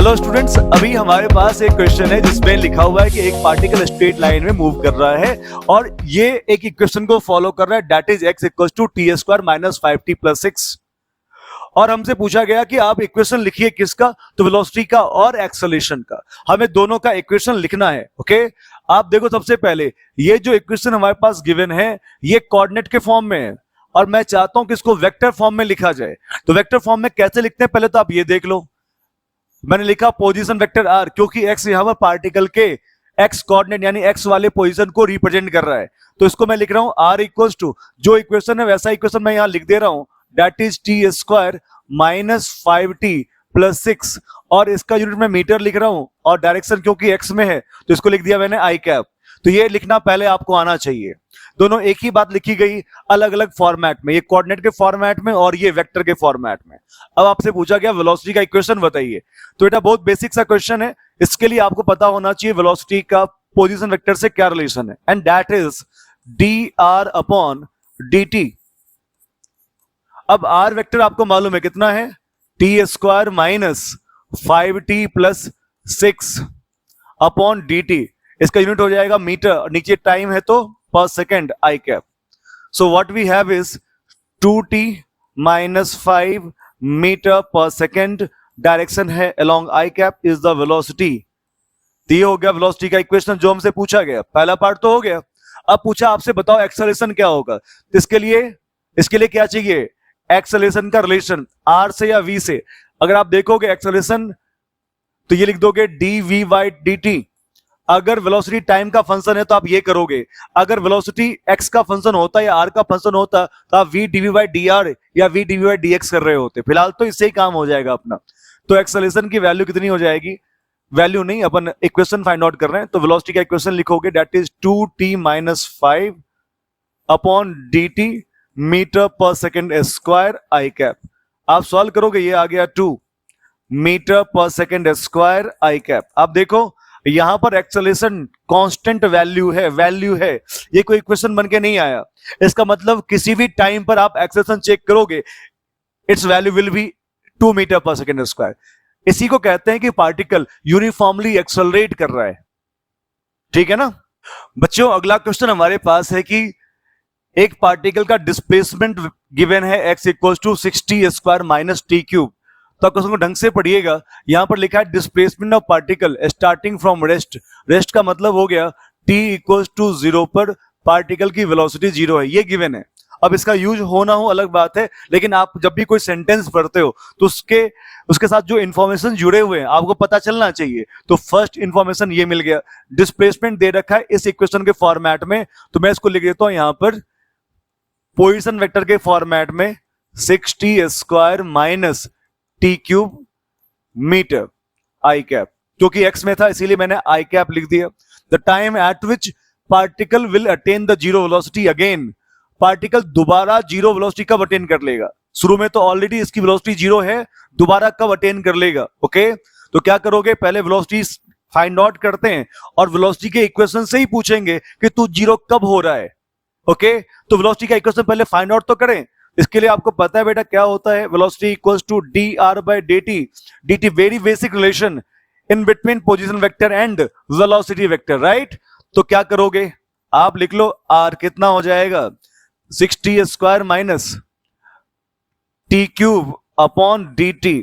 Hello students, अभी हमारे पास एक क्वेश्चन है जिसमें लिखा हुआ है कि एक पार्टिकल स्ट्रेट लाइन में मूव कर रहा है और ये एक इक्वेशन को फॉलो कर रहा है, that is x equal to t square minus 5t plus 6। और हमसे पूछा गया कि आप इक्वेशन लिखिए किसका, तो वेलोसिटी का और एक्सेलरेशन का। हमें दोनों का इक्वेशन लिखना है। ओके, आप देखो सबसे पहले ये जो इक्वेशन हमारे पास गिवन है ये कोऑर्डिनेट के फॉर्म में है और मैं चाहता हूं कि इसको वेक्टर फॉर्म में लिखा जाए। तो वेक्टर फॉर्म में कैसे लिखते हैं पहले तो आप ये देख लो। मैंने लिखा पोजीशन वेक्टर आर, क्योंकि एक्स यहां पर पार्टिकल के एक्स कोऑर्डिनेट यानी एक्स वाले पोजीशन को रिप्रेजेंट कर रहा है। तो इसको मैं लिख रहा हूं आर इक्वल्स टू, जो इक्वेशन है वैसा इक्वेशन मैं यहां लिख दे रहा हूं, that is T square minus 5t plus 6 और इसका यूनिट में मीटर लिख रहा हूं और डायरेक्शन क्योंकि एक्स में है तो इसको लिख दिया मैंने आई कैप। तो ये लिखना पहले आपको आना चाहिए। दोनों एक ही बात लिखी गई अलग अलग फॉर्मेट में, ये कोऑर्डिनेट के फॉर्मेट में और ये वेक्टर के फॉर्मेट में। अब आपसे पूछा गया वेलोसिटी का इक्वेशन बताइए, तो बेटा बहुत बेसिक सा क्वेश्चन है, इसके लिए आपको पता होना चाहिए वेलोसिटी का पोजीशन वेक्टर से क्या रिलेशन है, and that is d r upon d t. अब आर वेक्टर आपको मालूम है कितना है, t square minus 5t plus 6 upon d t. इसका यूनिट हो जाएगा मीटर, नीचे टाइम है तो per second i cap. So what we have is 2t minus 5 metre per second, direction है along i cap is the velocity. तो ये हो गया वेलोसिटी का इक्वेशन जो हमसे पूछा गया। पहला पार्ट तो हो गया। अब पूछा आपसे बताओ एक्सेलरेशन क्या होगा, तो इसके लिए क्या चाहिए, एक्सेलरेशन का रिलेशन आर से या वी से। अगर आप देखोगे एक्सेलरेशन तो ये लिख दोगे d v by d t. अगर वेलोसिटी टाइम का फंक्शन है तो आप ये करोगे, अगर वेलोसिटी एक्स का फंक्शन होता या आर का फंक्शन होता तो आप V DV by D R या V DV by D X कर रहे होते। फिलहाल तो इससे ही काम हो जाएगा अपना। तो एक्सेलरेशन की वैल्यू कितनी हो जाएगी, वैल्यू नहीं, अपन इक्वेशन फाइंड आउट कर रहे हैं। तो वेलोसिटी का इक्वेशन लिखोगे that is 2t minus 5 upon d t metre per second square i cap. आप सॉल्व करोगे ये आ गया 2 metre per second square i cap. आप देखो यहां पर एक्सेलरेशन कांस्टेंट वैल्यू है, ये कोई इक्वेशन बन के नहीं आया। इसका मतलब किसी भी टाइम पर आप एक्सेलरेशन चेक करोगे it's value will be 2 metre per second square. इसी को कहते हैं कि पार्टिकल यूनिफॉर्मली एक्सेलरेट कर रहा है। ठीक है ना बच्चों। अगला क्वेश्चन हमारे पास है कि एक पार्टिकल का डिस्प्लेसमेंट गिवन है x equal to 60 square minus T cube. तो क्वेश्चन को ढंग से पढ़िएगा। यहां पर लिखा है displacement of particle starting from rest. Rest का मतलब हो गया t इक्वल टू 0 पर पार्टिकल की वेलोसिटी 0 है, ये गिवन है। अब इसका यूज होना हो अलग बात है, लेकिन आप जब भी कोई सेंटेंस पढ़ते हो तो उसके साथ जो इंफॉर्मेशन जुड़े हुए हैं आपको पता चलना चाहिए। तो फर्स्ट इंफॉर्मेशन ये मिल गया, डिस्प्लेसमेंट दे रखा है इस इक्वेशन के फॉर्मेट में, तो मैं इसको लिख देता हूं यहां पर पोजीशन वेक्टर के फॉर्मेट में 6t square minus T cube metre I cap. क्योंकि x में था इसीलिए मैंने आई कैप लिख दिया। The time eight which particle will attain the zero velocity again. Particle दोबारा जीरो वेलोसिटी कब अटेन कर लेगा, शुरू में तो ऑलरेडी इसकी वेलोसिटी 0 है, दोबारा कब अटेन कर लेगा। ओके, तो क्या करोगे, पहले वेलोसिटी फाइंड आउट करते हैं और वेलोसिटी के इक्वेशन से ही पूछेंगे कि तू 0 कब हो रहा है। ओके, तो वेलोसिटी का इक्वेशन पहले फाइंड आउट तो करें। इसके लिए आपको पता है बेटा क्या होता है, velocity equals to d r by d t. D t very basic relation in between position vector and velocity vector, right. तो क्या करोगे, आप लिख लो आर कितना हो जाएगा 60 square minus T cube upon d t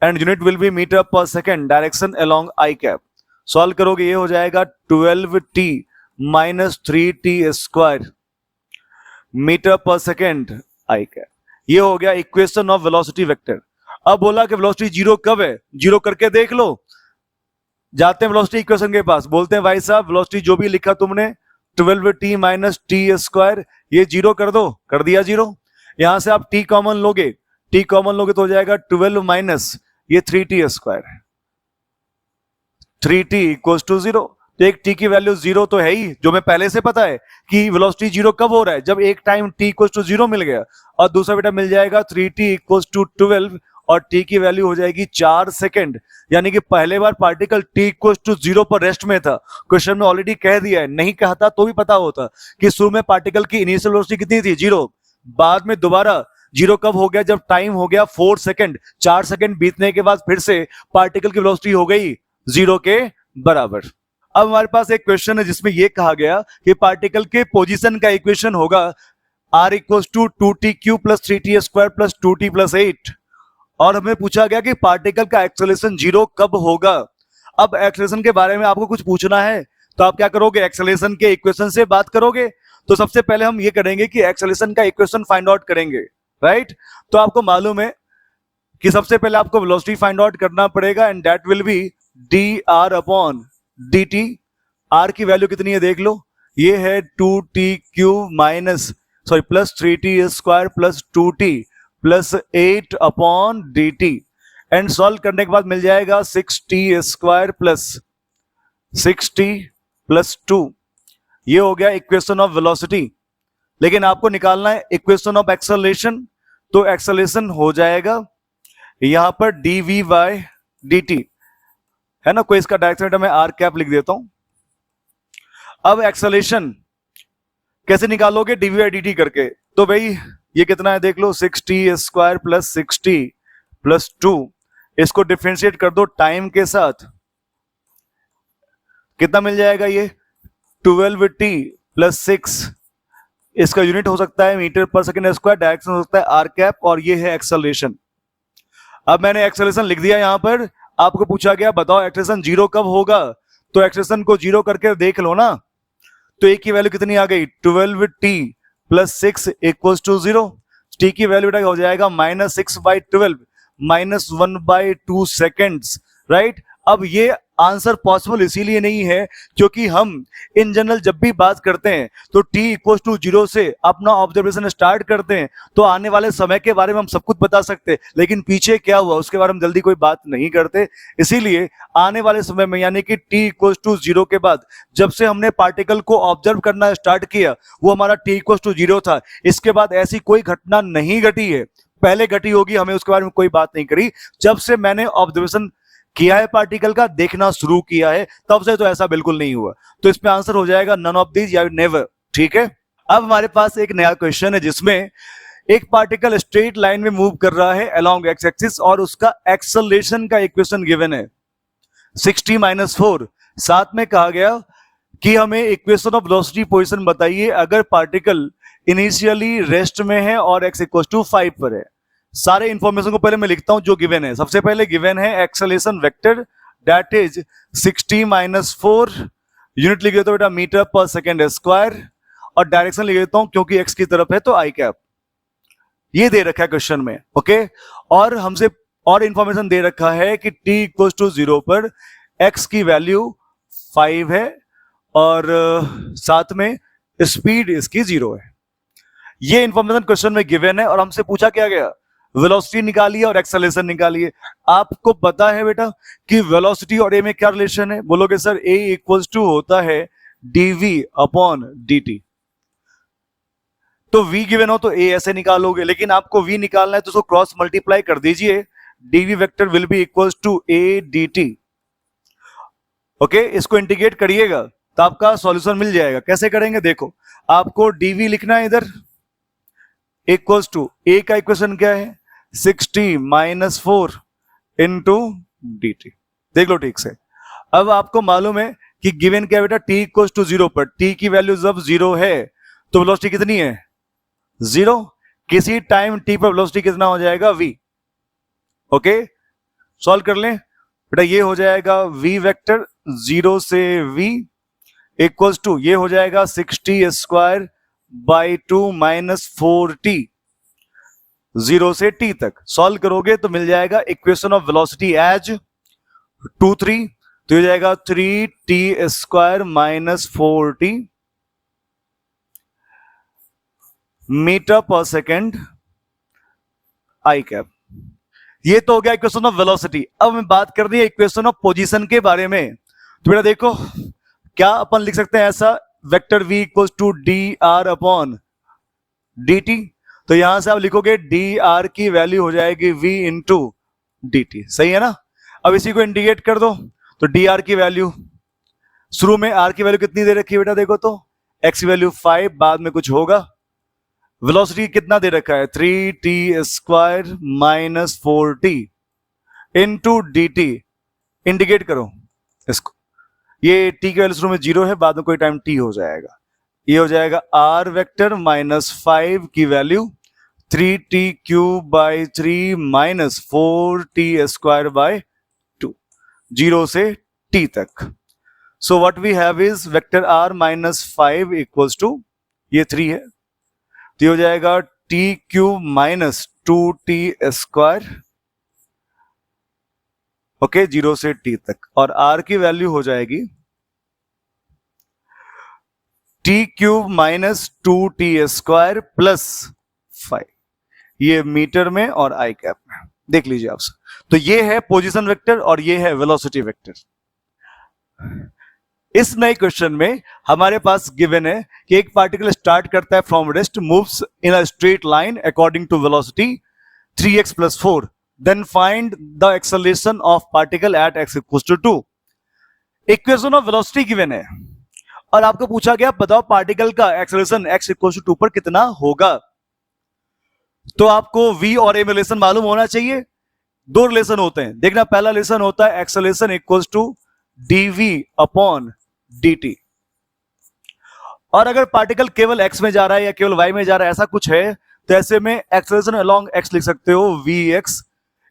and unit will be metre per second, direction along i cap. Solve करोगे ये हो जाएगा 12t minus 3t square metre per second i cap. ये हो गया इक्वेशन ऑफ वेलोसिटी वेक्टर। अब बोला कि वेलोसिटी 0 कब है, 0 करके देख लो। जाते हैं वेलोसिटी इक्वेशन के पास, बोलते हैं भाई साहब वेलोसिटी जो भी लिखा तुमने 12t माइनस टी स्क्वायर ये 0 कर दो, कर दिया 0। यहां से आप t कॉमन लोगे, t कॉमन लोगे तो हो जाएगा 12 माइनस ये 3t square, 3t equal to 0। तो एक t की वैल्यू 0 तो है ही, जो मैं पहले से पता है कि वेलोसिटी 0 कब हो रहा है, जब एक टाइम t इक्वल टू 0 मिल गया। और दूसरा बेटा मिल जाएगा 3t इक्वल टू 12 और t की वैल्यू हो जाएगी 4 सेकेंड। यानी कि पहले बार पार्टिकल t इक्वल टू 0 पर रेस्ट में था। क्वेश्चन में ऑलरेडी कह दिया है, नहीं कहता तो भी पता होता कि शुरू में पार्टिकल की इनिशियल वेलोसिटी कितनी थी 0, बाद में दोबारा जीरो कब हो गया? जब टाइम हो गया 4 सेकंड, 4 सेकंड बीतने के बाद फिर से पार्टिकल की वेलोसिटी हो गई जीरो के बराबर। अब हमारे पास एक क्वेश्चन है जिसमें यह कहा गया कि पार्टिकल के पोजीशन का इक्वेशन होगा r equals to 2t³ plus 3t² plus 2t plus 8, और हमें पूछा गया कि पार्टिकल का एक्सेलरेशन जीरो कब होगा। अब एक्सेलरेशन के बारे में आपको कुछ पूछना है तो आप क्या करोगे? एक्सेलरेशन के इक्वेशन से बात करोगे। तो सबसे पहले हम ये करेंगे कि एक्सेलरेशन का इक्वेशन फाइंड आउट करेंगे, राइट। तो आपको मालूम है कि सबसे पहले आपको वेलोसिटी फाइंड आउट करना पड़ेगा and that will be dr upon dt। r की वैल्यू कितनी है देख लो, ये है 2t³ minus plus 3t² plus 2t plus 8 upon dt, and solve करने के बाद मिल जाएगा 6t² प्लस 6t प्लस 2। ये हो गया इक्वेशन ऑफ वेलोसिटी। लेकिन आपको निकालना है इक्वेशन ऑफ एक्सेलरेशन, तो एक्सेलरेशन हो जाएगा यहां पर dv बाय dt, है ना। कोई इसका डायरेक्शन मैं r कैप लिख देता हूं। अब एक्सेलरेशन कैसे निकालोगे? dv बाय dt करके। तो भाई ये कितना है देख लो, 6t² प्लस 6t प्लस 2, इसको डिफरेंशिएट कर दो टाइम के साथ, कितना मिल जाएगा? ये 12t प्लस 6, इसका यूनिट हो सकता है metre per second square, direction हो सकता है आर कैप, और ये है एक्सेलरेशन। अब मैंने एक्सेलरेशन लिख दिया यहां पर। आपको पूछा गया बताओ एक्सेलरेशन जीरो कब होगा, तो एक्सेलरेशन को जीरो करके देख लो ना। तो ए की वैल्यू कितनी आ गई? 12t plus 6 equals to 0। T की वैल्यू हो जाएगा -6/12 माइनस 1/2 सेकेंड्स, राइट। अब ये आंसर पॉसिबल इसीलिए नहीं है क्योंकि हम इन जनरल जब भी बात करते हैं तो t इक्वल टू 0 से अपना ऑब्जर्वेशन स्टार्ट करते हैं, तो आने वाले समय के बारे में हम सब कुछ बता सकते हैं, लेकिन पीछे क्या हुआ उसके बारे में जल्दी कोई बात नहीं करते। इसीलिए आने वाले समय में यानी कि t इक्वल टू 0 के बाद जब से हमने पार्टिकल को ऑब्जर्व करना स्टार्ट किया वो हमारा t इक्वल टू 0 था। इसके बाद ऐसी कोई घटना नहीं घटी है, पहले घटी होगी, हमें उसके बारे में कोई बात नहीं करी। जब से मैंने ऑब्जर्वेशन किया है पार्टिकल का, देखना शुरू किया है, तब से तो ऐसा बिल्कुल नहीं हुआ। तो इसमें आंसर हो जाएगा नन ऑफ दीज या नेवर, ठीक है। अब हमारे पास एक नया क्वेश्चन है जिसमें एक पार्टिकल स्ट्रेट लाइन में मूव कर रहा है अलोंग एक्स एक्सिस और उसका एक्सेलरेशन का इक्वेशन गिवन है 6t-4। साथ में कहा गया कि हमें इक्वेशन ऑफ वेलोसिटी पोजीशन बताइए अगर पार्टिकल इनिशियली रेस्ट में है और x इक्वल टू 5 पर है। सारे इंफॉर्मेशन को पहले मैं लिखता हूं जो गिवन है। सबसे पहले गिवन है acceleration vector that is 6t-4, unit लिख देता हूं बेटा मीटर पर सेकेंड स्क्वायर, और डायरेक्शन लिख देता हूं क्योंकि x की तरफ है तो आई कैप। ये दे रखा है क्वेश्चन में, ओके। और हमसे और इंफॉर्मेशन दे रखा है कि t इक्वल टू 0 पर x की वैल्यू 5 है और साथ में स्पीड इसकी 0 है। ये इंफॉर्मेशन क्वेश्चन में गिवन है और हमसे पूछा क्या गया, वेलोसिटी निकालिए और एक्सेलरेशन निकालिए। आपको पता है बेटा कि वेलोसिटी और ए में क्या रिलेशन है? बोलोगे सर ए इक्वल्स टू होता है dv अपॉन dt। तो v गिवन हो तो a ऐसे निकालोगे, लेकिन आपको v निकालना है तो उसको क्रॉस मल्टीप्लाई कर दीजिए, dv vector will be equals to a dt। Okay, इसको इंटीग्रेट करिएगा तो आपका सॉल्यूशन मिल जाएगा। कैसे करेंगे देखो, आपको dv लिखना है इधर इक्वल्स टू a का इक्वेशन क्या है 6t-4 इंटू dt। देख लो ठीक से। अब आपको मालूम है कि गिवन क्या बेटा, t इक्वल्स टू 0 पर t की वैल्यू जब 0 है तो वेलोसिटी कितनी है 0। किसी टाइम t पर वेलोसिटी कितना हो जाएगा v। ओके, सॉल्व कर लें बेटा। ये हो जाएगा v वेक्टर 0 से v इक्वल्स टू ये हो जाएगा 6t² बाई 2 माइनस 4t 0 से t तक। सॉल्व करोगे तो मिल जाएगा इक्वेशन ऑफ वेलोसिटी एज 2-3, तो ये जाएगा 3t² minus 4t metre per second i cap. ये तो हो गया इक्वेशन ऑफ वेलोसिटी। अब हमें बात करनी है इक्वेशन ऑफ पोजीशन के बारे में। तो बेटा देखो क्या अपन लिख सकते हैं ऐसा, vector v equals to dr upon dt। तो यहां से आप लिखोगे dr की वैल्यू हो जाएगी v इंटू dt, सही है ना। अब इसी को इंटीग्रेट कर दो तो dr की वैल्यू, शुरू में r की वैल्यू कितनी दे रखी है बेटा देखो तो, x की वैल्यू 5, बाद में कुछ होगा वेलोसिटी कितना दे रखा है 3t² minus 4t into dt। Indicate करो इसको, ये t के वैल्यू शुरू में 0 है, बाद में कोई टाइम t हो जाएगा। ये हो जाएगा r वेक्टर माइनस 5 की वैल्यू 3t³ / 3 माइनस 4t² / 2, 0 से t तक। So what we have is vector r minus 5 equals to, ये 3 है तो ये हो जाएगा t³ माइनस 2t², ओके, 0 से t तक। और r की वैल्यू हो जाएगी t³ माइनस 2t² प्लस 5, ये मीटर में और आई कैप में, देख लीजिए आप। तो ये है पोजीशन वेक्टर और ये है वेलोसिटी वेक्टर। इस नए क्वेश्चन में हमारे पास गिवन है कि एक पार्टिकल स्टार्ट करता है from rest, moves in a straight line according to velocity 3x + 4, then find the acceleration of particle at x = 2। Equation of velocity given है और आपको पूछा गया बताओ पार्टिकल का एक्सेलरेशन x = 2 पर कितना होगा। तो आपको v और m रिलेशन मालूम होना चाहिए। दो रिलेशन होते हैं, देखना, पहला रिलेशन होता है एक्सेलरेशन इक्वल्स टू dv/dt। और अगर पार्टिकल केवल x में जा रहा है या केवल y में जा रहा है, ऐसा कुछ है, तो ऐसे में एक्सेलरेशन अलोंग x लिख सकते हो vx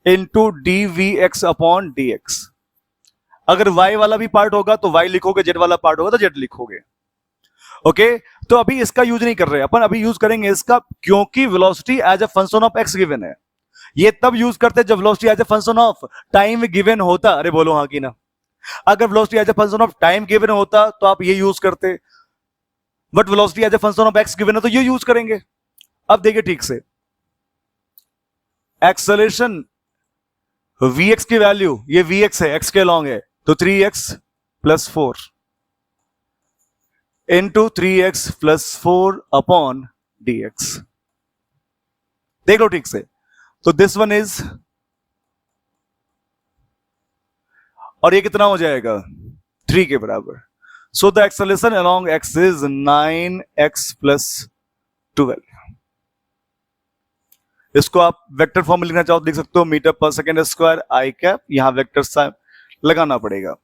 इंटू dvx/dx। अगर y वाला भी पार्ट होगा तो y लिखोगे, z वाला पार्ट होगा तो z लिखोगे। ओके, तो अभी इसका यूज नहीं कर रहे अपन, अभी यूज करेंगे इसका, क्योंकि velocity as a function of x given है। ये तब यूज करते हैं जब velocity as a function of time given होता। अरे बोलो हाँ कि ना। अगर velocity as a function of time given होता तो आप ये यूज करते, but velocity as a function of x given है तो ये यूज करेंगे। अब देखिए ठीक से, एक्सेलरेशन vx की वैल्यू, ये vx है, x के लॉन्ग है, तो 3x + 4 into 3x + 4 upon dx। देख लो ठीक से, तो दिस वन इज, और ये कितना हो जाएगा 3 के बराबर। So the acceleration along x is 9x + 12। इसको आप वेक्टर फॉर्म में लिखना चाहो तो लिख सकते हो मीटर/सेकंड² आई कैप, यहां वेक्टर साइन लगाना पड़ेगा।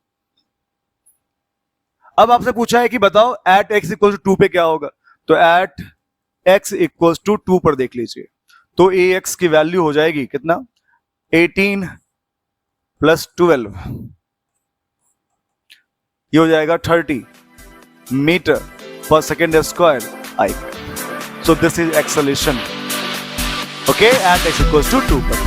अब आपसे पूछा है कि बताओ एट x = 2 पे क्या होगा, तो एट x = 2 पर देख लीजिए, तो ax की वैल्यू हो जाएगी कितना 18 + 12, ये हो जाएगा 30 मीटर/सेकंड² I. So this is acceleration, okay, at x = 2 पर।